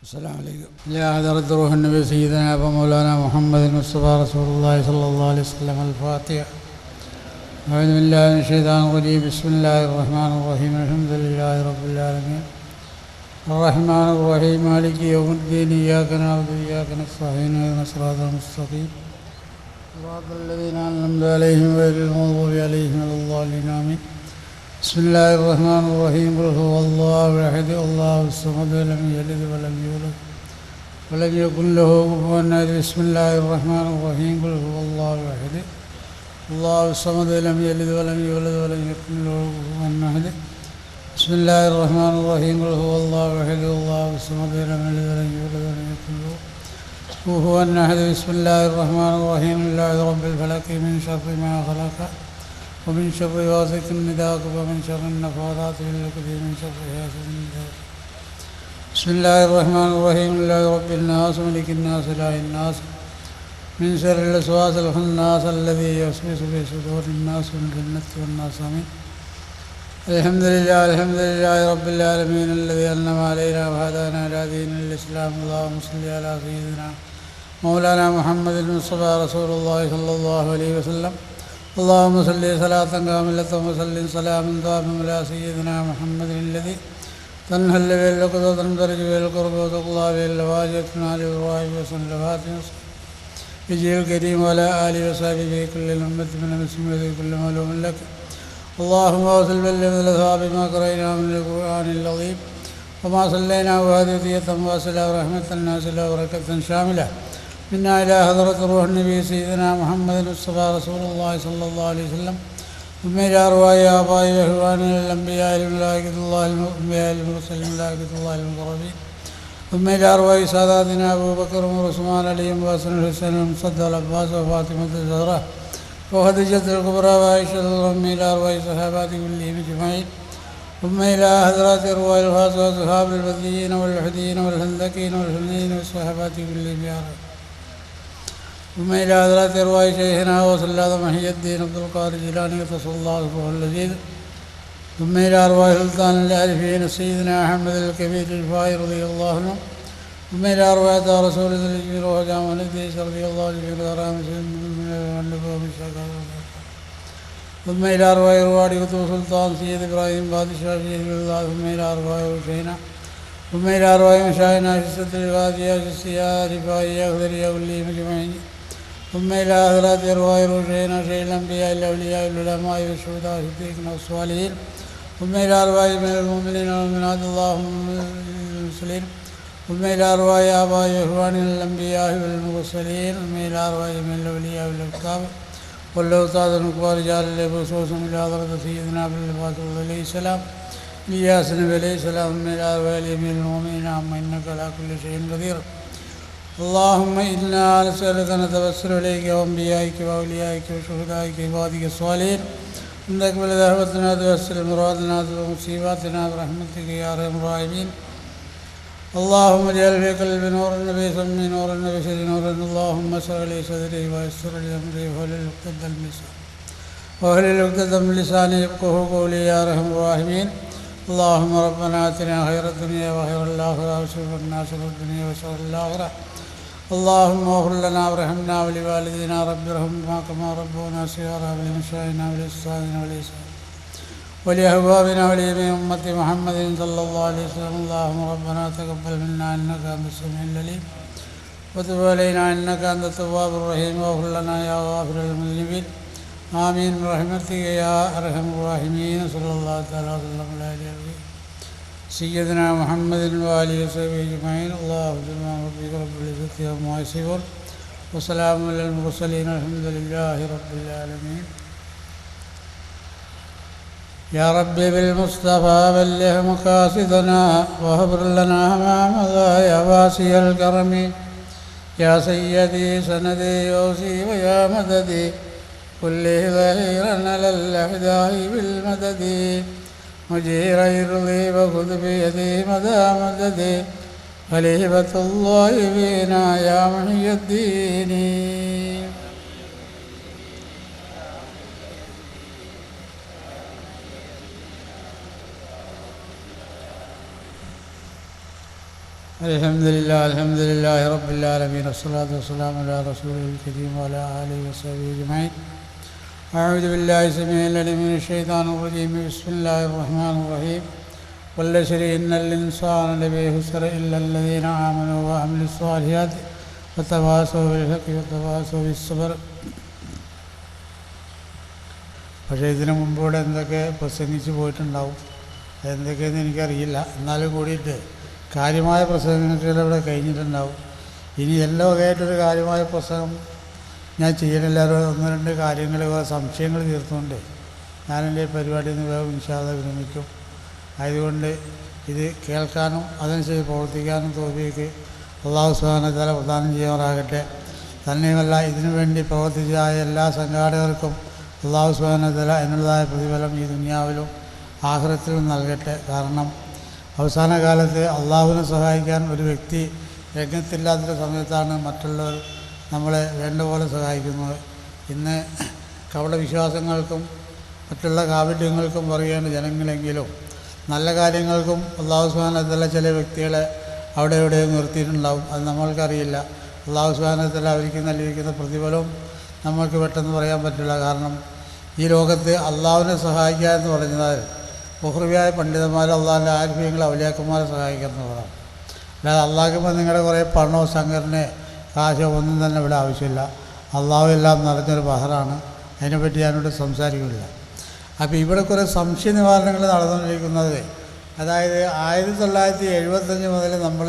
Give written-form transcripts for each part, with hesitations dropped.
السلام عليكم. يا حضرة روح النبي سيدنا ومولانا محمد المصطفى رسول الله صلى الله عليه وسلم. الفاتحة. أعوذ بالله من الشيطان الرجيم. بسم الله الرحمن الرحيم. الحمد لله رب العالمين الرحمن الرحيم مالك يوم الدين. إياك نعبد وإياك نستعين اهدنا الصراط المستقيم صراط الذين أنعمت عليهم غير المغضوب عليهم ولا الضالين آمين. بسم الله الرحمن الرحيم. قل هو الله أحد الله الصمد لم يلد ولم يولد ولم يكن له كفوا أحد. بسم الله الرحمن الرحيم. قل هو الله أحد الله الصمد لم يلد ولم يولد ولم يكن له كفوا أحد. بسم الله الرحمن الرحيم. قل هو الله أحد الله الصمد لم يلد ولم يولد ولم يكن له كفوا أحد. بسم الله الرحمن الرحيم. لله رب الفلق من شر ما خلق ومن شر غاسق إذا وقب ومن شر النفاثات في العقد من شر حاسد إذا حسد. بسم الله الرحمن الرحيم. لله رب الناس ملك الناس إله الناس من شر الوسواس الخناس الذي يوسوس في صدور الناس من الجنة والناس. آمين. الحمد لله رب العالمين الذي أنعم علينا وهدانا إلى دين الإسلام. اللهم صل على سيدنا مولانا محمد المصطفى رسول الله صلى الله عليه وسلم. اللهم صل صلاة كاملة وسلم سلاما تاما على سيدنا محمد الذي تنهل به العقد وتنفرج به الكرب وتقضى به الحوائج وتنال بالرغائب والصلوات بجاه الكريم وعلى آله وصحبه في كل الأمة من المسلم وفي كل معلوم لك. اللهم وصل بلغ الأثواب ما قرأنا من القرآن العظيم وما صلينا وهدية واصلة ورحمة نازلة وبركة شاملة منا إلى حضرة روح النبي سيدنا محمد المصطفى رسول الله صلى الله عليه وسلم. ثم إلى أرواح آبائي وإخواننا الأنبياء الملائكة الله المرسلين ملائكة الله المقربين. ثم إلى أرواح ساداتنا أبو بكر وعمر وعثمان علي وحسن الحسين والمصطفى والعباس وفاطمة الزهراء وخديجة الكبرى وعائشة الأم. إلى أرواح صحابات كلهم أجمعين. ثم إلى حضرات أرواح الخاصة وأصحاب البدريين والوحديين والهندكين والحنين والصحابات كلهم يا رب. ثم إلى حضرات أرواح شيخنا وصلاة محي الدين عبد القادر الجيلاني قدس الله روحه اللذيذ. ثم إلى أرواح سلطان العارفين سيدنا أحمد الكبير الفاي رضي الله عنه. ثم إلى أرواح رسول الله وجامع الإدريس رضي الله عنه. ثم إلى أرواح رواد قطب سلطان سيد إبراهيم بادشاه شيخ الله. ثم إلى أرواح حسينا. ثم إلى أرواح مشايخنا في الصدر الغازية في السيارة رفاعية أخضرية كلهم أجمعين. ثم إلى حضرات أرواح روحنا شيخ الأنبياء الأولياء العلماء والشهداء والصديقين والصالحين. ثم إلى أرواح من المؤمنين والمؤمنات اللهم المرسلين. ثم إلى أرواح آباء إخواننا الأنبياء والمرسلين. ثم إلى أرواح من الأولياء والأكتاب والأوتاد الكبار رجال الله خصوصا إلى حضرة سيدنا أبي الفاتح عليه السلام إلياس النبي عليه السلام. ثم إلى أرواح اليمين المؤمنين عما إنك على كل شيء قدير. اللهم إنا نسألك نتوسل إليك وأنبيائك وأوليائك وشهدائك وعبادك الصالحين أن تقبل دعوتنا وتيسر مرادنا ومصيباتنا برحمتك يا أرحم الراحمين. اللهم اجعل في قلب نور النبي سمي نور النبي سر نور. اللهم اشرح لي صدري ويسر لي أمري واحلل عقدة من لساني يفقهوا قولي يا أرحم الراحمين. اللهم ربنا آتنا خير الدنيا وخير الآخرة وشر شر الدنيا وشر الآخرة. اللهم اغفر لنا وارحمنا ولوالدينا رب ارحمهما كما ربونا صغارا ولمشايخنا ولأستاذنا ولأحبابنا ولجميع أمة محمد صلى الله عليه وسلم. اللهم ربنا تقبل منا إنك أنت السميع العليم وتب علينا إنك أنت التواب الرحيم واغفر لنا يا غافر المذنبين. آمين برحمتك يا أرحم الراحمين. صلى الله تعالى وسلم على سيدنا محمد وآله وصحبه أجمعين. اللهم سبحان ربك رب العزة عما يصفون وسلام على المرسلين الحمد لله رب العالمين. يا ربي بالمصطفى بلغ مقاصدنا وهبر لنا ما مضى يا واسع الكرم. يا سيدي سندي وأوصي ويا مددي كل ظهيرا على الأعداء بالمدد. مجير يرضي وخذ بيدي مدى مددي خليفة الله بنا يا محي الدين. الحمد لله رب العالمين والصلاة والسلام على رسوله الكريم وعلى آله وصحبه أجمعين. أعوذ بالله السميع العليم من الشيطان الرجيم. بسم الله الرحمن الرحيم. والعصر إن الإنسان لفي خسر إلا الذين آمنوا وعملوا الصالحات وتواصوا بالحق وتواصوا بالصبر. പക്ഷേ ഇതിനു മുമ്പോടെ എന്തൊക്കെ പ്രസംഗിച്ച് പോയിട്ടുണ്ടാവും, എന്തൊക്കെയെന്ന് എനിക്കറിയില്ല. എന്നാലും കൂടിയിട്ട് കാര്യമായ പ്രസംഗങ്ങളിവിടെ കഴിഞ്ഞിട്ടുണ്ടാവും. ഇനി എല്ലാ വകയായിട്ടൊരു കാര്യമായ പ്രസംഗം ഞാൻ ചെയ്യണില്ല. ഒന്ന് രണ്ട് കാര്യങ്ങൾ, സംശയങ്ങൾ തീർത്തുകൊണ്ട് ഞാനെൻ്റെ പരിപാടിയിൽ നിന്ന് വേഗം ഇൻഷാല്ലാഹ് വിരമിക്കും. ആയതുകൊണ്ട് ഇത് കേൾക്കാനും അതനുസരിച്ച് പ്രവർത്തിക്കാനും തൗഫീഖ് അല്ലാഹു സുബ്ഹാനഹു വ തആല പ്രദാനം ചെയ്യുമാറാകട്ടെ. തന്നെയുമല്ല, ഇതിനു വേണ്ടി പ്രവർത്തിച്ചതായ എല്ലാ സംഘാടകർക്കും അല്ലാഹു സുബ്ഹാനഹു വ തആല അതിനുള്ളതായ പ്രതിഫലം ഈ ദുനിയാവിലും ആഖിറത്തിലും നൽകട്ടെ. കാരണം അവസാന കാലത്ത് അള്ളാഹുവിനെ സഹായിക്കാൻ ഒരു വ്യക്തി രംഗത്തില്ലാത്ത സമയത്താണ് മറ്റുള്ളവർ നമ്മളെ വേണ്ട പോലെ സഹായിക്കുന്നത്. ഇന്ന് കപടവിശ്വാസങ്ങൾക്കും മറ്റുള്ള കാപട്യങ്ങൾക്കും പറയുകയാണ് ജനങ്ങളെങ്കിലും നല്ല കാര്യങ്ങൾക്കും അല്ലാഹു സുബ്ഹാനഹു വ തആല ചില വ്യക്തികളെ അവിടെ എവിടെയും നിർത്തിയിട്ടുണ്ടാവും. അത് നമ്മൾക്കറിയില്ല. അല്ലാഹു സുബ്ഹാനഹു വ തആല അവർക്ക് നൽകിയിരിക്കുന്ന പ്രതിഫലവും നമ്മൾക്ക് പെട്ടെന്ന് പറയാൻ പറ്റില്ല. കാരണം ഈ ലോകത്ത് അള്ളാഹുവിനെ സഹായിക്കുക എന്ന് പറഞ്ഞാൽ ബഹുറിയായ പണ്ഡിതന്മാർ അള്ളാഹിൻ്റെ ആത്മീയങ്ങൾ ഔലിയാക്കന്മാരെ സഹായിക്കുന്നവരാണ്. അല്ലാതെ അള്ളാഹ്ക്കുമ്പോൾ നിങ്ങളുടെ കുറേ പണമോ സംഘടനയോ കാശോ ഒന്നും തന്നെ ഇവിടെ ആവശ്യമില്ല. അള്ളാഹു എല്ലാം നിറഞ്ഞൊരു ബഹറാണ്. അതിനെപ്പറ്റി ഞാനിവിടെ സംസാരിക്കില്ല. അപ്പോൾ ഇവിടെ കുറേ സംശയ നിവാരണങ്ങൾ നടന്നുകൊണ്ടിരിക്കുന്നത്, അതായത് 1975 മുതൽ നമ്മൾ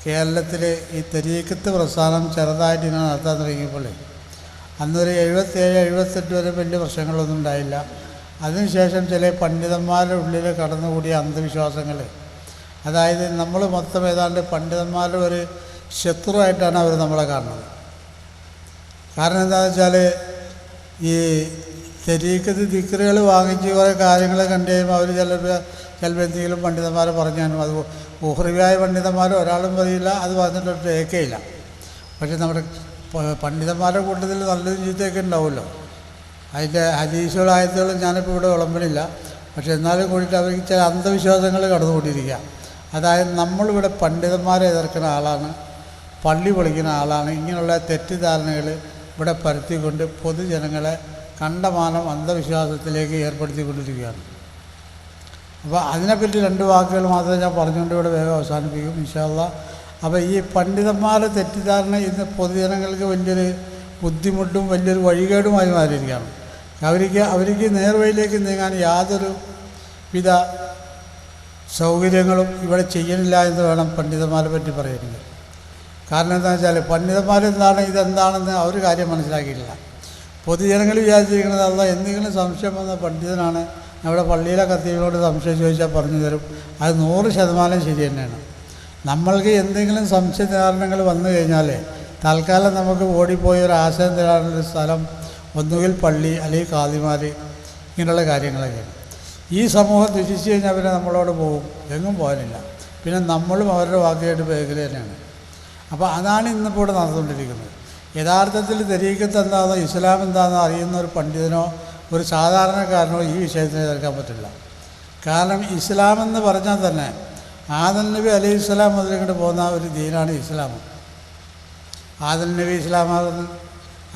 കേരളത്തിൽ ഈ തരീഖത്ത് പ്രസ്ഥാനം ചെറുതായിട്ട് ഇങ്ങനെ നടത്താൻ തുടങ്ങിയപ്പോൾ അന്നൊരു 77-78 വരെ വലിയ പ്രശ്നങ്ങളൊന്നും ഉണ്ടായില്ല. അതിനുശേഷം ചില പണ്ഡിതന്മാരുടെ ഉള്ളിൽ കടന്നുകൂടിയ അന്ധവിശ്വാസങ്ങൾ, അതായത് നമ്മൾ മൊത്തം ഏതാണ്ട് പണ്ഡിതന്മാരുടെ ഒരു ശത്രുവായിട്ടാണ് അവർ നമ്മളെ കാണുന്നത്. കാരണം എന്താണെന്ന് വെച്ചാൽ ഈ തരീഖത്ത് ദിക്റുകൾ വാങ്ങിച്ച് കുറേ കാര്യങ്ങൾ കണ്ടു കഴിയുമ്പോൾ അവർ ചിലപ്പോൾ എന്തെങ്കിലും പണ്ഡിതന്മാരെ പറഞ്ഞാലും അത് ഉഹ്റിയായ പണ്ഡിതന്മാർ ഒരാളും പറയില്ല, അത് പറഞ്ഞിട്ട് ഏക്കയില്ല. പക്ഷെ നമ്മുടെ പണ്ഡിതന്മാരുടെ കൂട്ടത്തിൽ നല്ലതും ചീത്തയൊക്കെ ഉണ്ടാവുമല്ലോ. അതിൻ്റെ ഹദീസുകളും ആയത്തുകളും ഞാനിപ്പോൾ ഇവിടെ വിളമ്പണില്ല. പക്ഷെ എന്നാലും കൂടിയിട്ട് അവർക്ക് ചില അന്ധവിശ്വാസങ്ങൾ കടന്നുകൊണ്ടിരിക്കുക. അതായത് നമ്മളിവിടെ പണ്ഡിതന്മാരെ എതിർക്കുന്ന ആളാണ്, പള്ളി പൊളിക്കുന്ന ആളാണ്, ഇങ്ങനെയുള്ള തെറ്റിദ്ധാരണകൾ ഇവിടെ പരത്തിക്കൊണ്ട് പൊതുജനങ്ങളെ കണ്ടമാനം അന്ധവിശ്വാസത്തിലേക്ക് ഏർപ്പെടുത്തിക്കൊണ്ടിരിക്കുകയാണ്. അപ്പോൾ അതിനെപ്പറ്റി 2 വാക്കുകൾ മാത്രമേ ഞാൻ പറഞ്ഞുകൊണ്ട് ഇവിടെ വേഗം അവസാനിപ്പിക്കും ഇൻഷാ അല്ലാഹ്. അപ്പോൾ ഈ പണ്ഡിതന്മാരുടെ തെറ്റിദ്ധാരണ ഇന്ന് പൊതുജനങ്ങൾക്ക് വലിയൊരു ബുദ്ധിമുട്ടും വലിയൊരു വഴികേടുമായി മാറിയിരിക്കുകയാണ്. അവർക്ക് നേർവഴിയിലേക്ക് നീങ്ങാൻ യാതൊരു വിധ സൗകര്യങ്ങളും ഇവിടെ ചെയ്യണില്ല എന്ന് വേണം പണ്ഡിതന്മാരെ പറ്റി പറയുന്നത്. കാരണം എന്താണെന്ന് വെച്ചാൽ പണ്ഡിതന്മാരെന്താണ് ഇതെന്താണെന്ന് അവർ കാര്യം മനസ്സിലാക്കിയിട്ടില്ല. പൊതുജനങ്ങൾ വിചാരിച്ചിരിക്കുന്നത് അല്ല, എന്തെങ്കിലും സംശയം വന്ന പണ്ഡിതനാണ്, നമ്മുടെ പള്ളിയിലെ ഖത്തീബിനോട് സംശയം ചോദിച്ചാൽ പറഞ്ഞു തരും. അത് 100% ശരി തന്നെയാണ്. നമ്മൾക്ക് എന്തെങ്കിലും സംശയ നിവാരണങ്ങൾ വന്നു കഴിഞ്ഞാൽ തൽക്കാലം നമുക്ക് ഓടിപ്പോയി ഒരു ആശയം തരാനുള്ളൊരു സ്ഥലം ഒന്നുകിൽ പള്ളി അല്ലെങ്കിൽ ഖാദിമാർ, ഇങ്ങനെയുള്ള കാര്യങ്ങളൊക്കെയാണ്. ഈ സമൂഹം തിരിച്ചു കഴിഞ്ഞാൽ പിന്നെ നമ്മളോട് പോകും, എങ്ങും പോകാനില്ല. പിന്നെ നമ്മളും അവരുടെ വാക്കുമായിട്ട് പേകൽ തന്നെയാണ്. അപ്പോൾ അതാണ് ഇന്നിപ്പോൾ ഇവിടെ നടന്നുകൊണ്ടിരിക്കുന്നത്. യഥാർത്ഥത്തിൽ തരീഖത്ത് എന്താണെന്നോ ഇസ്ലാം എന്താണെന്നോ അറിയുന്ന ഒരു പണ്ഡിതനോ ഒരു സാധാരണക്കാരനോ ഈ വിഷയത്തിന് എതിർക്കാൻ പറ്റില്ല. കാരണം ഇസ്ലാമെന്ന് പറഞ്ഞാൽ തന്നെ ആദം നബി അലൈഹി സ്വലാം മുതൽ ഇങ്ങോട്ട് പോകുന്ന ഒരു ദീനാണ് ഇസ്ലാം. ആദം നബി ഇസ്ലാമാകുന്നു,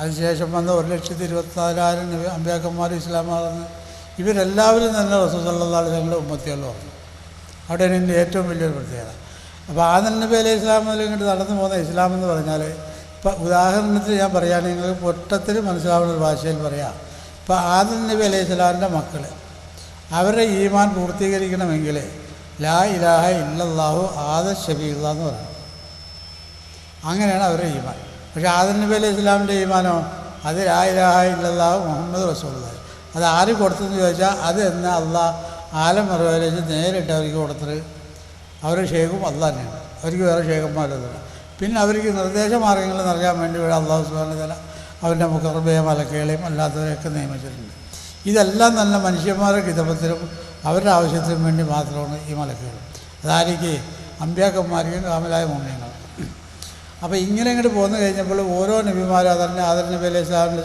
അതിനുശേഷം വന്ന 1,24,000 നബി അമ്പിയാക്കന്മാർ ഇസ്ലാമാകുന്നു. ഇവരെല്ലാവരും തന്നെ റസൂൽ സല്ലല്ലാഹു അലൈഹി വസല്ലം ഉമ്മത്തിയല്ലോ പറഞ്ഞു. അവിടെയാണ് ഇതിൻ്റെ ഏറ്റവും വലിയൊരു പ്രത്യേകത. അപ്പോൾ ആദം നബി അലൈഹി സ്വലാം മുതൽ ഇങ്ങോട്ട് നടന്നു പോകുന്ന ഇസ്ലാം എന്ന് പറഞ്ഞാൽ, ഇപ്പം ഉദാഹരണത്തിന് ഞാൻ പറയുകയാണെങ്കിൽ നിങ്ങൾക്ക് പൊട്ടത്തിൽ മനസ്സിലാവുന്ന ഒരു ഭാഷയിൽ പറയാം. ഇപ്പോൾ ആദം നബി അലൈഹി സ്വലാമിൻ്റെ മക്കൾ അവരുടെ ഈമാൻ പൂർത്തീകരിക്കണമെങ്കിൽ ലാ ഇലാഹ ഇല്ലല്ലാഹു ആദ ഷബീഖ് എന്ന് പറയണം. അങ്ങനെയാണ് അവരുടെ ഈമാൻ. പക്ഷേ ആദം നബി അലൈഹി സ്വലാമിൻ്റെ ഈമാനോ അത് ലാ ഇലാഹ ഇല്ലല്ലാഹു മുഹമ്മദ് റസൂലുള്ളാഹി. അത് ആര് കൊടുത്തെന്ന് ചോദിച്ചാൽ അത് എന്ന് അള്ളാഹ് ആലം അറിവിലേക്ക് നേരിട്ട് അവർക്ക് കൊടുത്തത് അവരുടെ ഷേഖും അള്ളാഹ് തന്നെയാണ്. അവർക്ക് വേറെ ഷേഖന്മാരൊന്നുമില്ല. പിന്നെ അവർക്ക് നിർദ്ദേശമാർഗ്ഗങ്ങൾ നൽകാൻ വേണ്ടി ഇവിടെ അല്ലാഹു സുബ്ഹാനഹു വ തആല അവൻ്റെ മുഖർബയെ മലക്കുകളെയും അല്ലാത്തവരെയൊക്കെ നിയമിച്ചിട്ടുണ്ട്. ഇതെല്ലാം തന്നെ മനുഷ്യന്മാരുടെ ഹിതമത്തിലും അവരുടെ ആവശ്യത്തിനും വേണ്ടി മാത്രമാണ് ഈ മലക്കുകൾ. അതായിരിക്കും അമ്പിയാക്കന്മാർക്കും കാമലായ മോമിനങ്ങൾ. അപ്പോൾ ഇങ്ങനെ ഇങ്ങോട്ട് പോന്നു കഴിഞ്ഞപ്പോൾ ഓരോ നബിമാരും അതന്നെ ആദം നബി അലൈഹി സ്വലാമിന്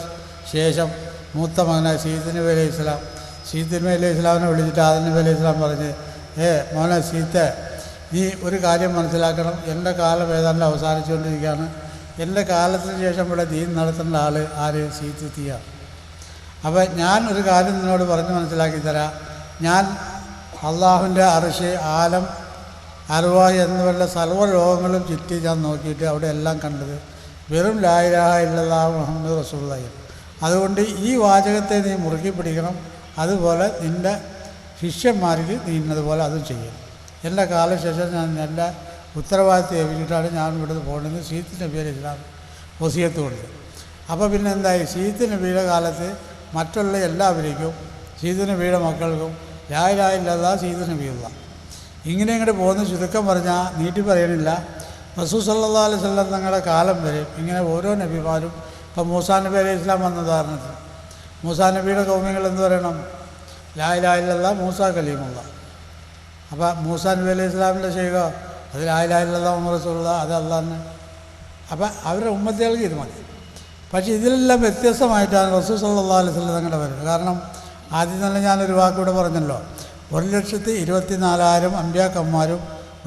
ശേഷം മൂത്ത മകനായ സീദ് നബി അലൈഹി സ്വലാം, സീദ് നബി അലൈഹി സ്വലാമിനെ വിളിച്ചിട്ട് ആദം നബി അലൈഹി സ്വലാം പറഞ്ഞ് മോനെ സീത്തെ നീ ഒരു കാര്യം മനസ്സിലാക്കണം, എൻ്റെ കാലം ഏതാണ്ട് അവസാനിച്ചുകൊണ്ടിരിക്കുകയാണ്. എൻ്റെ കാലത്തിന് ശേഷം ഇവിടെ ദീൻ നടത്തേണ്ട ആൾ ആര്? സീത്തുത്തിയാണ്. അപ്പോൾ ഞാൻ ഒരു കാര്യം നിന്നോട് പറഞ്ഞ് മനസ്സിലാക്കി തരാം. ഞാൻ അള്ളാഹുവിൻ്റെ അർശ്, ആലം, അർവാഹ് എന്നിവരുടെ സർവ്വ ലോകങ്ങളും ചുറ്റി ഞാൻ നോക്കിയിട്ട് അവിടെ എല്ലാം കണ്ടത് വെറും ലാ ഇലാഹ ഇല്ലല്ലാഹു മുഹമ്മദ് റസൂലുള്ളാഹി. അതുകൊണ്ട് ഈ വാചകത്തെ നീ മുറുക്കി പിടിക്കണം. അതുപോലെ നിൻ്റെ ശിഷ്യന്മാർക്ക് നീ ഇന്നതുപോലെ അതും ചെയ്യണം. എൻ്റെ കാലശേഷം ഞാൻ എൻ്റെ ഉത്തരവാദിത്വം ഏൽപ്പിച്ചിട്ടാണ് ഞാൻ ഇവിടുന്ന് പോകുന്നത്. സീത്ത് നബി അലൈഹി ഇസ്ലാം വസിയത്ത് കൊണ്ട്. അപ്പോൾ പിന്നെ എന്തായി, സീത്ത് നബിയുടെ കാലത്ത് മറ്റുള്ള എല്ലാവരേക്കും, സീത്ത് നബിയുടെ മക്കൾക്കും ലാ ഇലാഹ ഇല്ലല്ലാഹ് സീത്ത് നബിയുള്ള ഇങ്ങനെ ഇങ്ങോട്ട് പോകുന്ന ചുരുക്കം പറഞ്ഞാൽ നീട്ടി പറയണില്ല. റസൂൽ സല്ലല്ലാഹു അലൈഹി വസല്ലം തങ്ങളുടെ കാലം വരെ ഇങ്ങനെ ഓരോ നബിമാരും, ഇപ്പം മൂസാ നബി അലൈഹി ഇസ്ലാം വന്ന ഉദാഹരണത്തിന് മൂസാ നബിയുടെ കൗമികൾ എന്ത് പറയണം? ലാ ഇലാഹ ഇല്ലല്ലാഹ് മൂസാ കലീമുള്ള. അപ്പോൾ മൂസാ നബി അലൈഹി ഇസ്ലാമിൻ്റെ ചെയ്യുക അത് ലാ ഇലാഹ ഇല്ലല്ലാഹ് മുഹമ്മദ് റസൂലുള്ളാഹ്, അത് അള്ളാഹ്. അപ്പം അവരുടെ ഉമ്മത്തികൾക്ക് ഇത് മതി. പക്ഷേ ഇതിലെല്ലാം വ്യത്യസ്തമായിട്ടാണ് റസൂൽ സല്ലല്ലാഹു അലൈഹി വസല്ലം തങ്ങളുടെ വരുന്നത്. കാരണം ആദ്യം തന്നെ ഞാനൊരു വാക്കിവിടെ പറഞ്ഞല്ലോ, 1,24,000 അമ്പിയാക്കന്മാരും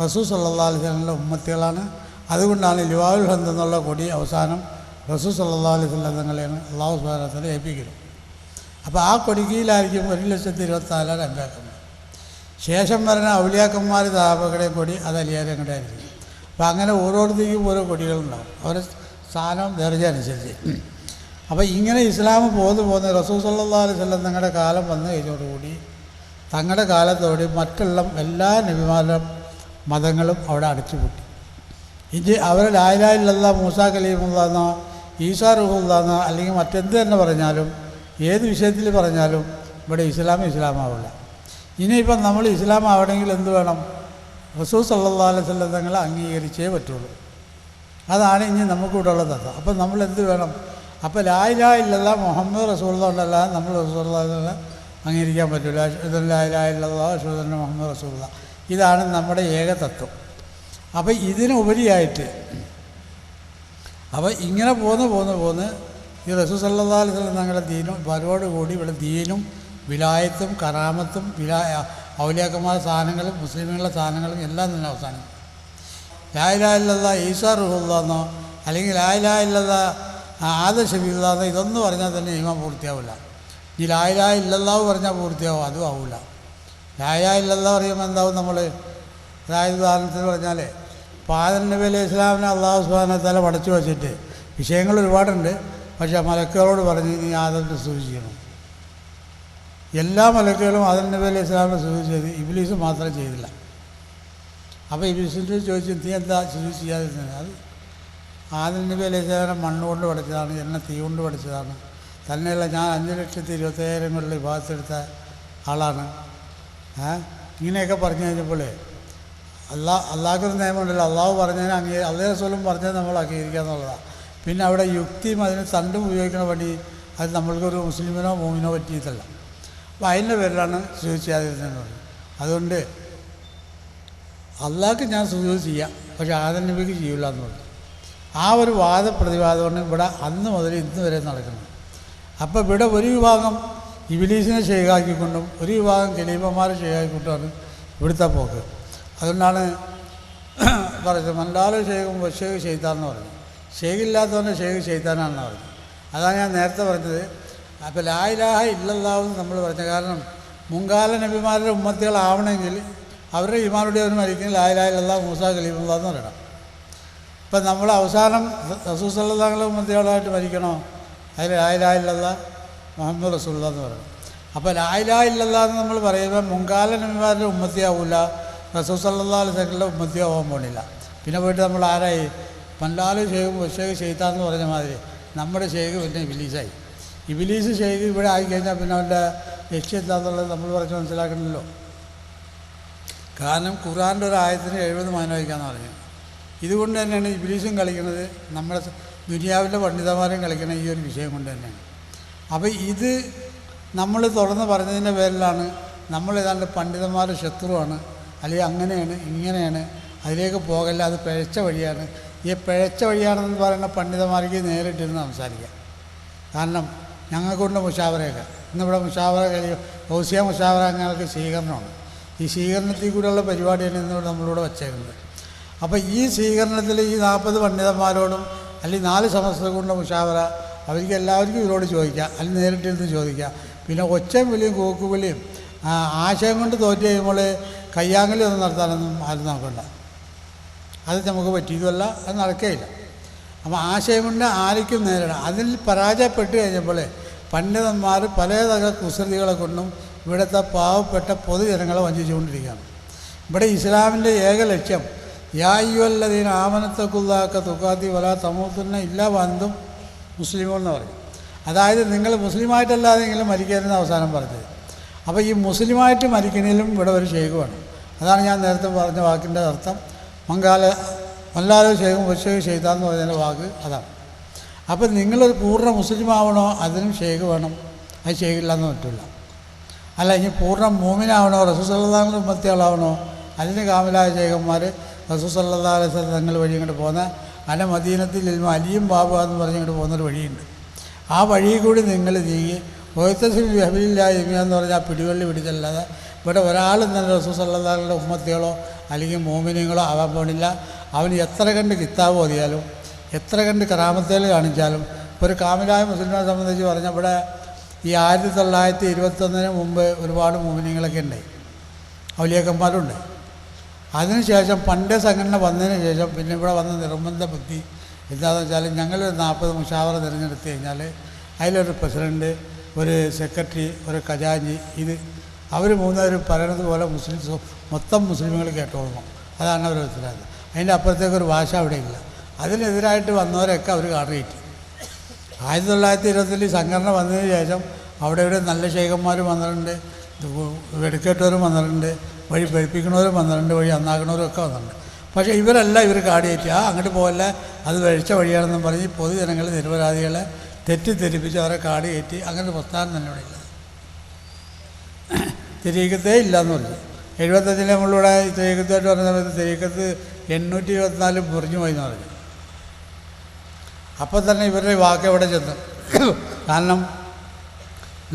റസൂൽ സല്ലല്ലാഹു അലൈഹി വസല്ലമയുടെ ഉമ്മത്തികളാണ്. അതുകൊണ്ടാണ് ലിവാഉൽ ഹംദ് എന്നുള്ള കൊടി അവസാനം റസൂൽ സല്ലല്ലാഹു അലൈഹി വസല്ലം തങ്ങളെയാണ് അല്ലാഹു സുബ്ഹാനഹു വ തആല ഏൽപ്പിക്കുന്നത്. അപ്പോൾ ആ കൊടിക്കീഴിലായിരിക്കും 1,24,000 അമ്പിയാക്കന്മാർ. ശേഷം വരുന്ന ഔലിയാക്കന്മാർ സഹാബകളുടെ കൊടി അത് അലിയാരെ കൊണ്ടായിരിക്കും. അപ്പോൾ അങ്ങനെ ഓരോരുത്തേക്കും ഓരോ കൊടികളുണ്ടാവും, അവരുടെ സ്ഥാനം ദർജ അനുസരിച്ച്. അപ്പോൾ ഇങ്ങനെ ഇസ്ലാം പോകുന്ന റസൂൽ സല്ലല്ലാഹു അലൈഹി വസല്ലം തങ്ങളുടെ കാലം വന്നു കഴിഞ്ഞതോടുകൂടി തങ്ങളുടെ കാലത്തോടെ മറ്റുള്ള എല്ലാ നബിമാരുടെ മതങ്ങളും അവിടെ അടച്ചുപൂട്ടി. ഇത് അവർ ലാ ഇലാഹ ഇല്ലല്ലാഹ് മൂസാ കലീമുള്ളാന്നോ ഈസാ റൂഹുള്ളാന്നോ അല്ലെങ്കിൽ മറ്റെന്ത് തന്നെ പറഞ്ഞാലും, ഏത് വിഷയത്തിൽ പറഞ്ഞാലും ഇവിടെ ഇസ്ലാമാവില്ല. ഇനിയിപ്പം നമ്മൾ ഇസ്ലാം ആവണമെങ്കിൽ എന്ത് വേണം? റസൂൽ സല്ലല്ലാഹു അലൈഹി വസല്ലം തങ്ങളെ അംഗീകരിച്ചേ പറ്റുള്ളൂ. അതാണ് ഇനി നമുക്കിവിടെ ഉള്ള തത്വം. അപ്പം നമ്മൾ എന്ത് വേണം? അപ്പോൾ ലാ ഇലാഹ ഇല്ലല്ലാഹ് മുഹമ്മദ് റസൂലുള്ളാഹി കൊണ്ടല്ലാതെ നമ്മൾ റസൂലുള്ളാഹിനെ അംഗീകരിക്കാൻ പറ്റില്ല. ലാ ഇലാഹ ഇല്ലല്ലാഹ് അഷ്ഹദു അന്ന മുഹമ്മദ് റസൂലുള്ളാഹ്, ഇതാണ് നമ്മുടെ ഏക തത്വം. അപ്പോൾ ഇതിനുപരിയായിട്ട് അപ്പോൾ ഇങ്ങനെ പോന്ന് ഈ റസൂൽ സല്ലല്ലാഹു അലൈഹി വസല്ലം തങ്ങളുടെ ദീനും വരവോടുകൂടി ഇവിടെ ദീനും വിലായത്തും കറാമത്തും ഔലിയാക്കന്മാരുടെ സാധനങ്ങളും മുസ്ലിമുകളുടെ സാധനങ്ങളും എല്ലാം തന്നെ അവസാനിക്കും. ലാ ഇലാഹ ഇല്ലല്ലാഹ് ഈസാ റൂഹുള്ളാന്നോ അല്ലെങ്കിൽ ലാ ഇലാഹ ഇല്ലല്ലാഹ് ആദം ശബീഉള്ളാന്നോ ഇതൊന്നും പറഞ്ഞാൽ തന്നെ ഈമാൻ പൂർത്തിയാവില്ല. ഈ ലാ ഇലാഹ ഇല്ലല്ലാഹ് പറഞ്ഞാൽ പൂർത്തിയാവും, അതും ആവില്ല. ലാ ഇലാഹ ഇല്ലല്ലാഹ് പറയുമ്പോൾ എന്താവും നമ്മൾ? അതായത് ഉദാഹരണത്തിന് പറഞ്ഞാൽ ആദം നബി അലൈഹി ഇസ്ലാമിനെ അല്ലാഹു സുബ്ഹാനഹു വ തആല പടച്ചു വച്ചിട്ട് വിഷയങ്ങൾ ഒരുപാടുണ്ട്. പക്ഷേ മലക്കുകളോട് പറഞ്ഞ് നീ ആദമിനെ സൂചിക്കണം. എല്ലാ മലക്കുകളും ആദം നബി അലൈഹി ഇസ്ലാമിനെ സൂചിച്ചത്, ഇബ്ലീസ് മാത്രം ചെയ്തില്ല. അപ്പോൾ ഇബ്ലീസിൻ്റെ ചോദിച്ചു നീ എന്താ സൂചിച്ച് ചെയ്യാതിരുന്നത്? അത് ആദം നബി അലൈഹി ഇസ്ലാമിനെ മണ്ണ് കൊണ്ട് പഠിച്ചതാണ്, എന്നെ തീ കൊണ്ട് പഠിച്ചതാണ്. തന്നെയല്ല ഞാൻ 5,20,000 വിഭാഗത്തെടുത്ത ആളാണ്. ഇങ്ങനെയൊക്കെ പറഞ്ഞു കഴിഞ്ഞപ്പോൾ അള്ളാഹ്ക്കൊരു നിയമമുണ്ടല്ലോ, അള്ളാഹു പറഞ്ഞതിന് അള്ളാഹു റസൂലും പറഞ്ഞത് നമ്മൾ അംഗീകരിക്കുക എന്നുള്ളതാണ്. പിന്നെ അവിടെ യുക്തിയും അതിന് തണ്ടും ഉപയോഗിക്കണ പണി അത് നമ്മൾക്കൊരു മുസ്ലിമിനോ മോമിനോ പറ്റിയിട്ടല്ല. അപ്പോൾ അതിൻ്റെ പേരിലാണ് സുജൂദ് ചെയ്യാതിരുന്നതെന്ന് പറഞ്ഞു. അതുകൊണ്ട് അള്ളാഹ്ക്ക് ഞാൻ സുജൂദ് ചെയ്യാം, പക്ഷേ ആദം നബിക്ക് ചെയ്യില്ല എന്ന് പറഞ്ഞു. ആ ഒരു വാദപ്രതിവാദമാണ് ഇവിടെ അന്ന് മുതൽ ഇന്ന് വരെ നടക്കുന്നത്. അപ്പോൾ ഇവിടെ ഒരു വിഭാഗം ഇബ്ലീസിനെ ഷെയ്ഖാക്കിക്കൊണ്ടും ഒരു വിഭാഗം ഖലീഫമാരെ ഷെയ്ഖാക്കിക്കൊണ്ടുമാണ് ഇവിടുത്തെ പോക്ക്. അതുകൊണ്ടാണ് പറയുന്നത് മല്ലാലു ഷെയ്ഖും ഷെയ്ഖ് ഷെയ്ത്താനെന്ന് പറഞ്ഞു. ഷെയ്ഖില്ലാത്തവൻ്റെ ഷെയ്ഖ് ഷെയ്ത്താനാണെന്ന് പറഞ്ഞു. അതാണ് ഞാൻ നേരത്തെ പറഞ്ഞത്. അപ്പോൾ ലാ ഇലാഹ ഇല്ലല്ലാഹു എന്ന് നമ്മൾ പറഞ്ഞത് കാരണം മുൻകാല നബിമാരുടെ ഉമ്മത്തികളാവണമെങ്കിൽ അവരുടെ ഈമാനുടെ അവർ മരിക്കുന്നത് ലാ ഇലാഹ ഇല്ലല്ലാഹു മൂസാ കലീമുള്ളാഹ് എന്ന് പറയണം. ഇപ്പം നമ്മൾ അവസാനം റസൂൽ സല്ലല്ലാഹു അലൈഹി ഉമ്മത്തികളായിട്ട് മരിക്കണോ? അതിൽ ലാ ഇലാഹ ഇല്ലല്ലാഹ് മുഹമ്മദ് റസൂലുള്ളാഹി എന്ന് പറയണം. അപ്പോൾ ലാ ഇലാഹ ഇല്ലല്ലാഹ് എന്ന് നമ്മൾ പറയുമ്പോൾ മുൻകാല നബിമാരുടെ ഉമ്മത്തിയാവില്ല, റസൂൽ സല്ലല്ലാഹു അലൈഹി വസല്ലം ഉമ്മത്തിയാവാൻ പോണില്ല. പിന്നെ പോയിട്ട് നമ്മൾ ആരായി? മല്ലാലു ഷെയ്ഖും ഷെയ്ഖ് ഷെയ്ത്താൻ എന്ന് പറഞ്ഞ മാതിരി നമ്മുടെ ഷെയ്ഖ് പിന്നെ ഇബ്ലീസായി. ഇബ്ലീസ് ഷെയ്ഖ് ഇവിടെ ആയിക്കഴിഞ്ഞാൽ പിന്നെ അവൻ്റെ ലക്ഷ്യം എന്താണെന്നുള്ളത് നമ്മൾ പറഞ്ഞ് മനസ്സിലാക്കണമല്ലോ. കാരണം ഖുർആൻ്റെ ഒരു ആയത്തിന് 70 മാനം വയ്ക്കാമെന്ന് പറഞ്ഞു. ഇതുകൊണ്ട് തന്നെയാണ് ഇബ്ലീസും കളിക്കുന്നത്, നമ്മുടെ ദുനിയാവിൻ്റെ പണ്ഡിതന്മാരും കളിക്കുന്ന ഈ ഒരു വിഷയം കൊണ്ട് തന്നെയാണ്. അപ്പോൾ ഇത് നമ്മൾ തുറന്ന് പറഞ്ഞതിൻ്റെ പേരിലാണ് നമ്മൾ ഏതാണ്ട് പണ്ഡിതന്മാരുടെ ശത്രുവാണ്, അല്ലെങ്കിൽ അങ്ങനെയാണ് ഇങ്ങനെയാണ്, അതിലേക്ക് പോകല്ല, അത് പിഴച്ച വഴിയാണ്. ഈ പിഴച്ച വഴിയാണെന്ന് പറയുന്ന പണ്ഡിതന്മാർക്ക് നേരിട്ടിരുന്ന് സംസാരിക്കാം. കാരണം ഞങ്ങൾക്കുണ്ട് മുഷാവറയൊക്കെ. ഇന്നിവിടെ മുഷാവറ കഴിയും, ഹൗസിയ മുഷാവറ ഞങ്ങൾക്ക് സ്വീകരണമാണ്. ഈ സ്വീകരണത്തിൽ കൂടെയുള്ള പരിപാടിയാണ് ഇന്നിവിടെ നമ്മളിവിടെ വച്ചേക്കുന്നത്. അപ്പോൾ ഈ സ്വീകരണത്തിൽ ഈ 40 പണ്ഡിതന്മാരോടും അല്ലെങ്കിൽ 4 സമസ്തകളുടെ മുഷാവറ അവർക്ക് എല്ലാവർക്കും ഇവരോട് ചോദിക്കാം, അല്ലെങ്കിൽ നേരിട്ടിരുന്ന് ചോദിക്കാം. പിന്നെ ഒച്ചയും വിളിയും കൂക്കുവിളിയും ആശയം കൊണ്ട് തോറ്റ് കഴിയുമ്പോൾ കയ്യാങ്കളി ഒന്നും നടത്താനൊന്നും ആരും നോക്കണ്ട. അത് നമുക്ക് പറ്റിയതുമല്ല, അത് നടക്കുകയില്ല. അപ്പോൾ ആശയം കൊണ്ട് ആർക്കും നേരിടാം. അതിൽ പരാജയപ്പെട്ട് കഴിഞ്ഞപ്പോൾ പണ്ഡിതന്മാർ പലതര കുസൃതികളെ കൊണ്ടും ഇവിടുത്തെ പാവപ്പെട്ട പൊതുജനങ്ങളെ വഞ്ചിച്ചുകൊണ്ടിരിക്കുകയാണ്. ഇവിടെ ഇസ്ലാമിൻ്റെ ഏക ലക്ഷ്യം യാ അയ്യുഹല്ലദീന ആമനത്തഖുല്ലാഹ തുഖാതി വലാ തമൂതുന്ന ഇല്ലാ വഅൻതും മുസ്ലിമൂൻ എന്ന് പറയും. അതായത് നിങ്ങൾ മുസ്ലിമായിട്ടല്ലാതെങ്കിലും മരിക്കരുതെന്ന് അവസാനം പറഞ്ഞത്. അപ്പോൾ ഈ മുസ്ലിമായിട്ട് മരിക്കുന്നതിലും ഇവിടെ ഒരു ഷെയ്ഖ് വേണം. അതാണ് ഞാൻ നേരത്തെ പറഞ്ഞ വാക്കിൻ്റെ അർത്ഥം. മല്ലാലോ ഷെയ്ഖും ഒശേഖ് ഷെയ്ത്താന്ന് പറഞ്ഞതിൻ്റെ വാക്ക് അതാണ്. അപ്പം നിങ്ങളൊരു പൂർണ്ണ മുസ്ലിം ആവണോ അതിനും ഷെയ്ഖ് വേണം. അത് ഷെയ്ഖില്ലാന്ന് പറ്റില്ല. അല്ല ഇനി പൂർണ്ണ മൂമിനാവണോ റസൂൽ സല്ലല്ലാഹു അലൈഹി ഉമ്മത്തികളാവണോ അതിന് കാമിലായ ഷെയ്ഖന്മാർ റസൂൽ സല്ലല്ലാഹു അലൈഹി വസല്ലം തങ്ങൾ വഴി ഇങ്ങോട്ട് പോകുന്ന മദീനത്തിൽ ഇൽമ അലിയും ബാബ എന്ന് പറഞ്ഞ് ഇങ്ങോട്ട് പോകുന്നൊരു വഴിയുണ്ട്. ആ വഴി കൂടി നിങ്ങൾ നീങ്ങി ഒയത്തസിം ഹബിലില്ലാ എന്ന് പറഞ്ഞാൽ പിടിവള്ളി പിടിച്ചല്ലാതെ ഇവിടെ ഒരാളും തന്നെ റസൂൽ സല്ലല്ലാഹു അലൈഹി വസല്ലം ഉമ്മത്തികളോ അല്ലെങ്കിൽ മോമിനിങ്ങളോ ആവാൻ പോണില്ല. അവന് എത്ര കണ്ട് കിതാബ് ഓതിയാലും എത്ര കണ്ട് കറാമത്തേൽ കാണിച്ചാലും ഒരു കാമിലായ മുസ്ലിമിനെ സംബന്ധിച്ച് പറഞ്ഞാൽ ഇവിടെ ഈ 1921 മുമ്പ് ഒരുപാട് മോമിനിങ്ങളൊക്കെ ഉണ്ടായി, ഔലിയാക്കന്മാരുണ്ട്. അതിനുശേഷം പണ്ടേ സംഘടന വന്നതിന് ശേഷം പിന്നെ ഇവിടെ വന്ന നിർബന്ധ ബുദ്ധി എന്താണെന്ന് വെച്ചാൽ ഞങ്ങളൊരു 40 മുഷാവറ തിരഞ്ഞെടുത്ത് കഴിഞ്ഞാൽ അതിലൊരു പ്രസിഡൻറ്റ്, ഒരു സെക്രട്ടറി, ഒരു ഖജാഞ്ചി, ഇത് അവർ 3 പേരും പറയുന്നത് പോലെ മൊത്തം മുസ്ലിമുകൾ കേട്ടോളണം. അതാണ് അവർ മനസ്സിലായത്. അതിൻ്റെ അപ്പുറത്തേക്കൊരു ഭാഷ അവിടെ ഇല്ല. അതിനെതിരായിട്ട് വന്നവരൊക്കെ അവർ കാറിയേറ്റി. 1920 സംഘടന വന്നതിന് ശേഷം അവിടെ ഇവിടെ നല്ല ഷെയ്ഖന്മാരും വന്നിട്ടുണ്ട്, വെടിക്കേട്ടവരും വന്നിട്ടുണ്ട്, വഴി പഠിപ്പിക്കുന്നവരും വന്നിട്ടുണ്ട്, വഴി നന്നാക്കുന്നവരും ഒക്കെ വന്നിട്ടുണ്ട്. പക്ഷേ ഇവരെല്ലാം ഇവർ കാടിയേറ്റി അങ്ങോട്ട് പോകല്ല, അത് വഴിച്ച വഴിയാണെന്നും പറഞ്ഞ് പൊതുജനങ്ങൾ നിരപരാധികളെ തെറ്റിദ്ധരിപ്പിച്ച് അവരെ കാടിയേറ്റി അങ്ങനെ പ്രസ്ഥാനം തന്നെ ഇവിടെ ഇല്ല, തെരീക്കത്തേ ഇല്ലയെന്ന് പറഞ്ഞു. 75 നമ്മളിവിടെ തെരീക്കത്തായിട്ട് പറഞ്ഞ സമയത്ത് തെരീക്കത്ത് 824 മുറിഞ്ഞു പോയി എന്ന് പറഞ്ഞു. അപ്പം തന്നെ ഇവരുടെ വാക്ക് എവിടെ ചെന്നു? കാരണം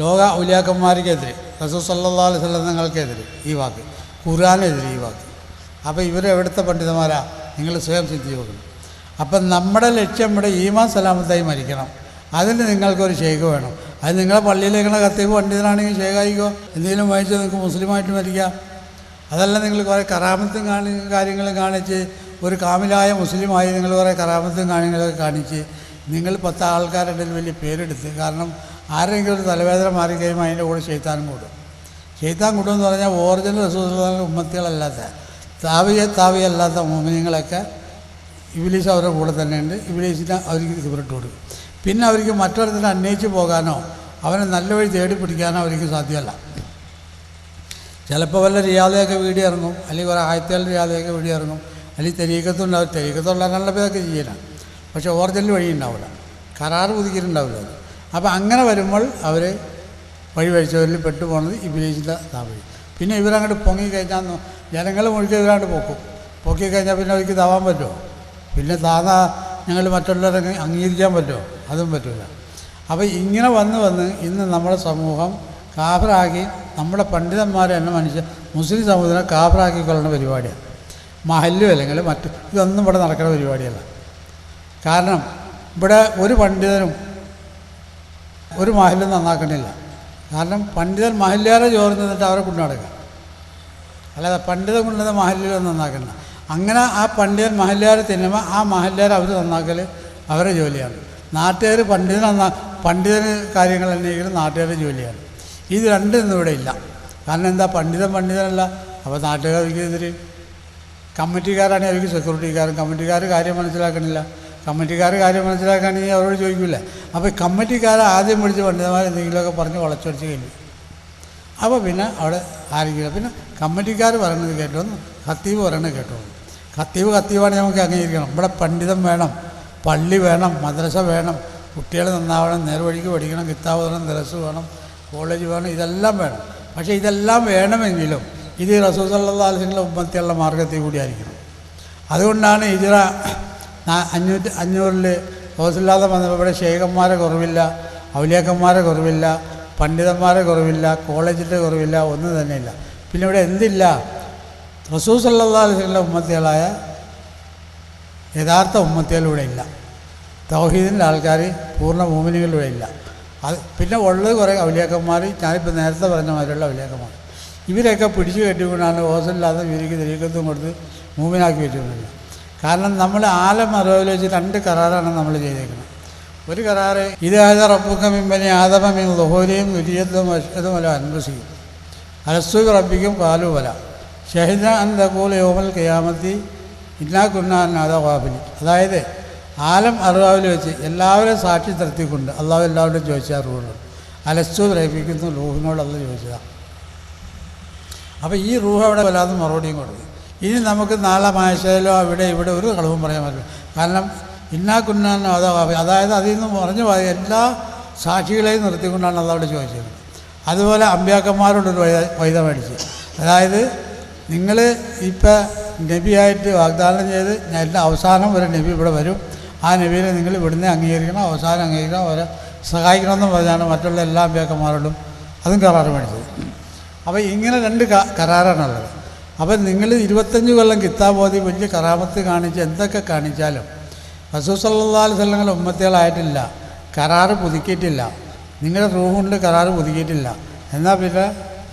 ലോക ഔലിയാക്കന്മാർക്കെതിരെ റസൂൽ സല്ലല്ലാഹു അലൈഹി വസല്ലം തങ്ങൾക്കെതിരെ ഈ വാക്ക്, ഖുർആനെതിരെ ഈ വാക്ക്. അപ്പോൾ ഇവരെവിടുത്തെ പണ്ഡിതന്മാരാ? നിങ്ങൾ സ്വയം ചിന്തിച്ച് നോക്കണം. അപ്പം നമ്മുടെ ലക്ഷ്യം ഇവിടെ ഈമാൻ സലാമത്തായി മരിക്കണം. അതിന് നിങ്ങൾക്കൊരു ഷെയ്ഖ് വേണം. അത് നിങ്ങളെ പള്ളിയിലേക്കുള്ള കത്തേക്ക് പണ്ഡിതനാണെങ്കിൽ ഷെയ്ഖായിക്കോ, എന്തെങ്കിലും വായിച്ച് നിങ്ങൾക്ക് മുസ്ലിമായിട്ട് മരിക്കാം. അതല്ല നിങ്ങൾ കുറേ കറാമത്തും കാര്യങ്ങളും കാണിച്ച് ഒരു കാമിലായ മുസ്ലിമായി നിങ്ങൾ കുറേ കറാമത്തും കാര്യങ്ങളൊക്കെ കാണിച്ച് നിങ്ങൾ 10 ആൾക്കാരുടെ വലിയ പേരെടുത്ത്, കാരണം ആരെങ്കിലും ഒരു തലവേദന മാറിക്കഴിയുമ്പോൾ അതിൻ്റെ കൂടെ ശൈത്താനും കൂടും. ശൈത്താൻ കൂടുമെന്ന് പറഞ്ഞാൽ ഒറിജിനൽ റസൂലുള്ളാഹിയുടെ ഉമ്മത്തികളല്ലാത്ത താവിയല്ലാത്ത മോമിനിങ്ങളൊക്കെ ഇബ്ലീസ് അവരുടെ കൂടെ തന്നെയുണ്ട്. ഇബ്ലീസിനെ അവർക്ക് ഇവിട്ട് കൊടുക്കും. പിന്നെ അവർക്ക് മറ്റൊരുത്തിന് അന്വേഷിച്ച് പോകാനോ അവനെ നല്ല വഴി തേടി പിടിക്കാനോ അവർക്ക് സാധ്യമല്ല. ചിലപ്പോൾ വല്ല റിയാദയൊക്കെ വീഡിയോ ഇറങ്ങും, അല്ലെങ്കിൽ ഒരു ആയത്തുകളുടെ റിയാദയൊക്കെ വീഡിയോ ഇറങ്ങും, അല്ലെങ്കിൽ തെരീക്കത്തുണ്ടാവും. തെരീക്കത്തുള്ള നല്ല പേരൊക്കെ ചെയ്യാനാണ്, പക്ഷേ ഒറിജിനൽ വഴി ഉണ്ടാവില്ല, കരാറ് പുതുക്കിയിട്ടുണ്ടാവില്ല. അപ്പോൾ അങ്ങനെ വരുമ്പോൾ അവർ വഴി വഴിച്ചവരിൽ പെട്ടുപോകുന്നത് ഇബ്ലീസിൻ്റെ താവഴി. പിന്നെ ഇവരങ്ങോട്ട് പൊങ്ങിക്കഴിഞ്ഞാൽ ജനങ്ങൾ മുഴുക്കി ഇവരാണ്ട് പൊക്കിക്കഴിഞ്ഞാൽ പിന്നെ അവർക്ക് താവാൻ പറ്റുമോ? പിന്നെ താന്നാ ഞങ്ങൾ മറ്റുള്ളവരെ അംഗീകരിക്കാൻ പറ്റുമോ? അതും പറ്റില്ല. അപ്പോൾ ഇങ്ങനെ വന്ന് ഇന്ന് നമ്മുടെ സമൂഹം കാഫറാക്കി, നമ്മുടെ പണ്ഡിതന്മാരെ തന്നെ മുസ്ലിം സമൂഹത്തിനെ കാഫറാക്കിക്കൊള്ളുന്ന പരിപാടിയാണ്. മഹല്ലും അല്ലെങ്കിൽ ഇതൊന്നും ഇവിടെ നടക്കുന്ന പരിപാടിയല്ല. കാരണം ഇവിടെ ഒരു പണ്ഡിതനും ഒരു മഹല്ലും നന്നാക്കണില്ല. കാരണം പണ്ഡിതൻ മഹല്യാരെ ചോറ് നിന്നിട്ട് അവരെ കൊണ്ടു നടക്കുക, അല്ലാതെ പണ്ഡിതൻ കൊണ്ടുവന്ന മഹല്ലിൽ നന്നാക്കണ്ട. അങ്ങനെ ആ പണ്ഡിതൻ മഹല്യാരെ തിന്നുമ്പോൾ ആ മഹല്യാരെ അവർ നന്നാക്കൽ അവരുടെ ജോലിയാണ്. നാട്ടുകാർ പണ്ഡിതന് കാര്യങ്ങൾ അന്വേഷിക്കുന്നത് നാട്ടുകാരുടെ ജോലിയാണ്. ഇത് രണ്ടും ഇന്നും ഇവിടെ ഇല്ല. കാരണം എന്താ? പണ്ഡിതനല്ല. അപ്പോൾ നാട്ടുകാർക്കെതിരെ കമ്മിറ്റിക്കാരാണെങ്കിൽ അവർക്ക് സെക്യൂരിറ്റിക്കാരും. കമ്മിറ്റിക്കാർ കാര്യം മനസ്സിലാക്കണില്ല. കമ്മിറ്റിക്കാർ കാര്യം മനസ്സിലാക്കുകയാണെങ്കിൽ അവരോട് ചോദിക്കില്ല. അപ്പോൾ കമ്മിറ്റിക്കാരെ ആദ്യം വിളിച്ച് പണ്ഡിതന്മാർ എന്തെങ്കിലുമൊക്കെ പറഞ്ഞ് വളച്ചൊടിച്ച് കഴിഞ്ഞു. അപ്പോൾ പിന്നെ അവിടെ ആരെങ്കിലും പിന്നെ കമ്മിറ്റിക്കാർ പറയുന്നത് കേട്ടോന്ന്, ഖത്തീബ് പറയുന്നത് കേട്ടോന്ന്. ഖത്തീബാണ് നമുക്ക് അംഗീകരിക്കണം. ഇവിടെ പണ്ഡിതം വേണം, പള്ളി വേണം, മദ്രസ വേണം, കുട്ടികൾ നന്നാവണം, നേർവഴിക്ക് പഠിക്കണം, കിതാബ് വേണം, ദർസ് വേണം, കോളേജ് വേണം, ഇതെല്ലാം വേണം. പക്ഷേ ഇതെല്ലാം വേണമെങ്കിലും ഇത് റസൂൽ സല്ലല്ലാഹു അലൈഹി വസല്ലം ഉമ്മത്തിയുള്ള മാർഗ്ഗത്തിൽ കൂടി ആയിരിക്കണം. അതുകൊണ്ടാണ് ഹിജ്റ 500 ഹൗസില്ലാതെ വന്നപ്പോൾ ഇവിടെ ഷെയ്ഖന്മാരെ കുറവില്ല, ഔലിയാക്കന്മാരെ കുറവില്ല, പണ്ഡിതന്മാരെ കുറവില്ല, കോളേജിൻ്റെ കുറവില്ല, ഒന്നും തന്നെയില്ല. പിന്നെ ഇവിടെ എന്തില്ല? റസൂൽ സല്ലല്ലാഹു അലൈഹി വസല്ലം ഉമ്മത്തികളായ യഥാർത്ഥ ഉമ്മത്തികളിലൂടെ ഇല്ല. തൗഹീദിൻ്റെ ആൾക്കാർ പൂർണ്ണ മോമിനികളിലൂടെ ഇല്ല. അത് പിന്നെ ഉള്ളത് കുറേ ഔലിയാക്കന്മാർ, ഞാനിപ്പോൾ നേരത്തെ പറഞ്ഞ മാതിരിയുള്ള ഔലിയാക്കന്മാർ, ഇവരെയൊക്കെ പിടിച്ചു കെട്ടിക്കൊണ്ടാണ് ഓസല്ലാതെ ഇവർക്ക് തിരികത്തും കൊടുത്ത് മൂമിനാക്കി വെച്ചിട്ടുള്ളത്. കാരണം നമ്മൾ ആലം അറിവിൽ വെച്ച് 2 കരാറാണ് നമ്മൾ ചെയ്തേക്കുന്നത്. ഒരു കരാറ് ഇതായത് റബ്ബുക മിൻ ബനി ആദമ മിൻ ദുഹൂരിഹിം ദുരിയ്യത്തുഹും വഅശ്ഹദുഹും അലാ അൻഫുസിഹിം അലസ്തു ബിറബ്ബിക്കും ഖാലൂ ബലാ ഷഹിദ അൻ തഖൂല യൗമൽ ഖിയാമത്തി ഇന്നാ കുന്നാ അൻ ഹാദാ ഗാഫിലീൻ. അതായത് ആലം അറിവിൽ വെച്ച് എല്ലാവരും സാക്ഷി നിർത്തിക്കൊണ്ട് അള്ളാഹു എല്ലാവരോടും ചോദിച്ചാൽ റൂഹ് അലസ്തു ബിറബ്ബിക്കും റൂഹിനോട് അള്ളാഹ് ചോദിച്ചതാണ്. അപ്പോൾ ഈ റൂഹ് അവിടെ വല്ലാതെ മറുപടിയും കൊടുക്കും. ഇനി നമുക്ക് നാളെ മായശയിലോ ഇവിടെ ഒരു കളവും പറയാൻ പറ്റില്ല. കാരണം ഇന്നാ കുന്നാൻ അതായത് അതിൽ നിന്ന് പറഞ്ഞു പോയ എല്ലാ സാക്ഷികളെയും നിർത്തിക്കൊണ്ടാണ് അതവിടെ ചോദിച്ചത്. അതുപോലെ അമ്പ്യാക്കന്മാരോടൊരു വൈദ മേടിച്ച്, അതായത് നിങ്ങൾ ഇപ്പം നബിയായിട്ട് വാഗ്ദാനം ചെയ്ത് എല്ലാ അവസാനം ഒരു നബി ഇവിടെ വരും, ആ നബീനെ നിങ്ങൾ ഇവിടുന്ന് അംഗീകരിക്കണം, അവസാനം അംഗീകരിക്കണം, അവരെ സഹായിക്കണമെന്ന് പറഞ്ഞാണ് മറ്റുള്ള എല്ലാ അമ്പ്യാക്കന്മാരോടും അതും കരാറ് മേടിച്ചത്. അപ്പോൾ ഇങ്ങനെ 2 കരാറാണുള്ളത്. അപ്പം നിങ്ങൾ 25 കൊല്ലം കിതാബ് ഓതി വലിയ കറാമത്ത് കാണിച്ച് എന്തൊക്കെ കാണിച്ചാലും റസൂൽ സല്ലല്ലാഹു അലൈഹി വസല്ലം ഉമ്മത്തികളായിട്ടില്ല, കരാറ് പുതുക്കിയിട്ടില്ല, നിങ്ങളുടെ റൂഹുണ്ട് കരാറ് പുതുക്കിയിട്ടില്ല. എന്നാൽ പിന്നെ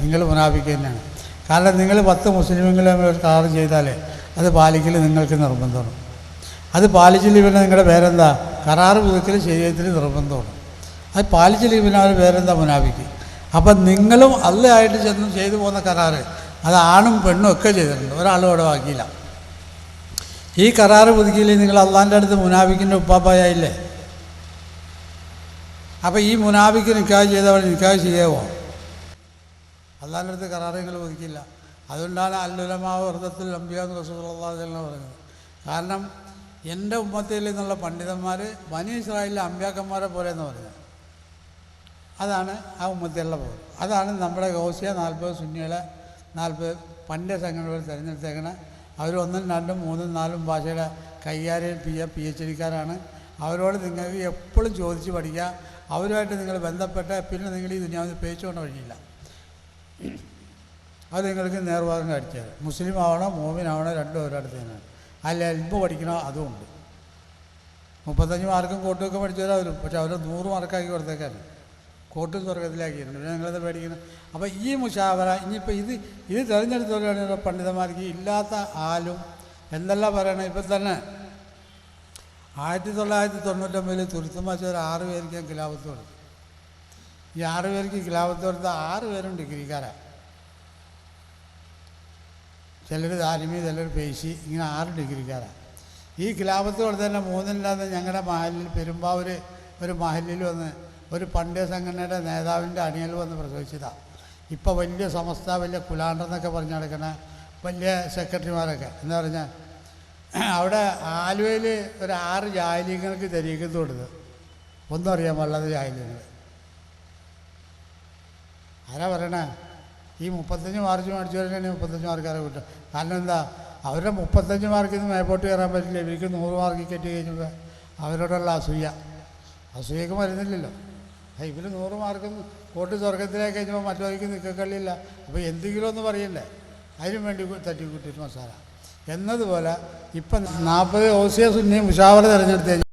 നിങ്ങൾ മുനാഫിക്ക് തന്നെയാണ്. കാരണം നിങ്ങൾ 10 മുസ്ലിമുകളെ ഒരു കരാറ് ചെയ്താൽ അത് പാലിക്കൽ നിങ്ങൾക്ക് നിർബന്ധമാണ്. അത് പാലിച്ചില്ല പിന്നെ നിങ്ങളുടെ പേരെന്താ? കരാറ് പുതുക്കൽ ശരീരത്തിൽ നിർബന്ധമാണ്. അത് പാലിച്ചില്ല പിന്നെ അവർ പേരെന്താ? മുനാഫിക്ക്. അപ്പം നിങ്ങളും അള്ളയായിട്ട് ചെന്ന് ചെയ്തു പോകുന്ന കരാറ് അത് ആണും പെണ്ണും ഒക്കെ ചെയ്തിട്ടുണ്ട്, ഒരാളും അവിടെ ബാക്കിയില്ല. ഈ കരാറ് പുതുക്കിയില്ലേ നിങ്ങൾ അള്ളാൻ്റെ അടുത്ത് മുനാഫിക്കിൻ്റെ ഉപ്പാപ്പായായില്ലേ? അപ്പോൾ ഈ മുനാഫിക്ക് നിക്കാഹ് ചെയ്തവർ നിക്കാഹ് ചെയ്യാവോ? അള്ളാൻ്റെ അടുത്ത് കരാറ് നിങ്ങൾ പുതുക്കില്ല. അതുകൊണ്ടാണ് അല്ലുലമാവ് വൃദ്ധത്തിൽ അംബിയ എന്ന് റസൂലുള്ളാഹി സ്വല്ലല്ലാഹു അലൈഹി വസല്ലം പറഞ്ഞത്. കാരണം എൻ്റെ ഉമ്മത്തിൽ നിന്നുള്ള പണ്ഡിതന്മാർ ബനി ഇസ്രായേലിലെ അമ്പ്യാക്കന്മാരെ പോലെ എന്ന് പറയുന്നത്. അതാണ് ആ ഉമ്മത്തിലുള്ള പോലെ. അതാണ് നമ്മുടെ ഗൗസിയ 40 സുന്നികളെ 40 പണ്ഡിത സംഘടനകൾ തിരഞ്ഞെടുത്തേക്കണ. അവർ 1, 2, 3, 4 ഭാഷയുടെ കൈകാര്യം PhD-ക്കാരാണ്. അവരോട് നിങ്ങൾക്ക് എപ്പോഴും ചോദിച്ച് പഠിക്കുക. അവരുമായിട്ട് നിങ്ങൾ ബന്ധപ്പെട്ട പിന്നെ നിങ്ങൾ ഈ ദുനിയാവിൽ പേച്ചുകൊണ്ട് വഴിയില്ല. അത് നിങ്ങൾക്ക് നേർവാദം കാണിച്ചത്. മുസ്ലിം ആവണോ മോമിനാവണോ രണ്ടും ഒരിടത്ത് തന്നെയാണ്. അല്ല ഇൽമ് പഠിക്കണോ അതുമുണ്ട്. 35 മാർക്കും കോട്ടുമൊക്കെ പഠിച്ചവരവരും, പക്ഷെ അവർ 100 മാർക്കാക്കി കൊടുത്തേക്കാണ്. കോട്ടും സ്വർഗത്തിലാക്കിയിട്ടുണ്ട്. പിന്നെ നിങ്ങളത് പേടിക്കണം. അപ്പോൾ ഈ മുഷാവറ ഇനിയിപ്പോൾ ഇത് തിരഞ്ഞെടുത്തവരാണ് പണ്ഡിതന്മാർക്ക് ഇല്ലാത്ത ആലും എന്തെല്ലാം പറയണം. ഇപ്പം തന്നെ 1999 തുരുത്തും വെച്ച ഒരു 6 പേർക്ക് ഞാൻ ഖിലാഫത്ത് കൊടുത്തു. ഈ 6 പേർക്ക് ഖിലാഫത്ത് കൊടുത്ത 6 പേരും ഡിഗ്രിക്കാരാണ്. ചിലർ ദാരിമി, ചിലർ പേശി, ഇങ്ങനെ 6 ഡിഗ്രിക്കാരാണ്. ഈ ഖിലാഫത്ത് കൊടുത്തതന്നെ 3 ഞങ്ങളുടെ മഹലിൽ പെരുമ്പാവൂർ ഒരു മഹലിൽ വന്ന് ഒരു പണ്ഡിത സംഘടനയുടെ നേതാവിൻ്റെ അണിയൽ വന്ന് പ്രസവിച്ചതാണ്. ഇപ്പോൾ വലിയ സമസ്ത, വലിയ കുലാണ്ടെന്നൊക്കെ പറഞ്ഞ് നടക്കുന്ന വലിയ സെക്രട്ടറിമാരൊക്കെ എന്താ പറഞ്ഞാൽ അവിടെ ആലുവയിൽ ഒരു 6 ജാഹിലീങ്ങൾക്ക് തെരീക്കത്ത് കൊടുത്ത് ഒന്നും അറിയാൻ പാടില്ലാത്ത ജാഹിലീങ്ങൾ. ആരാ പറയണേ? ഈ 35 മാർക്ക് മേടിച്ചവരെന്നെ 35 മാർക്കാരെ കിട്ടും. കാരണം എന്താ? അവരുടെ 35 മാർക്കിൽ നിന്ന് മേപ്പോട്ട് കയറാൻ പറ്റില്ല. ഇവർക്ക് 100 മാർക്ക് കെട്ടി കഴിഞ്ഞപ്പോൾ അവരോടുള്ള അസൂയക്ക് മരുന്നില്ലല്ലോ. ഇവർ 100 മാർക്കും കോട്ട് സ്വർഗത്തിലേക്ക് കഴിഞ്ഞപ്പോൾ മറ്റവർക്ക് നിൽക്കക്കള്ളില്ല. അപ്പോൾ എന്തെങ്കിലും ഒന്ന് പറയണ്ടേ? അതിനും വേണ്ടി തട്ടിക്കൂട്ടിയിട്ട് മസാല എന്നതുപോലെ ഇപ്പം 40 ഓസിയ സുന്നി മുഷാവറ തിരഞ്ഞെടുത്ത്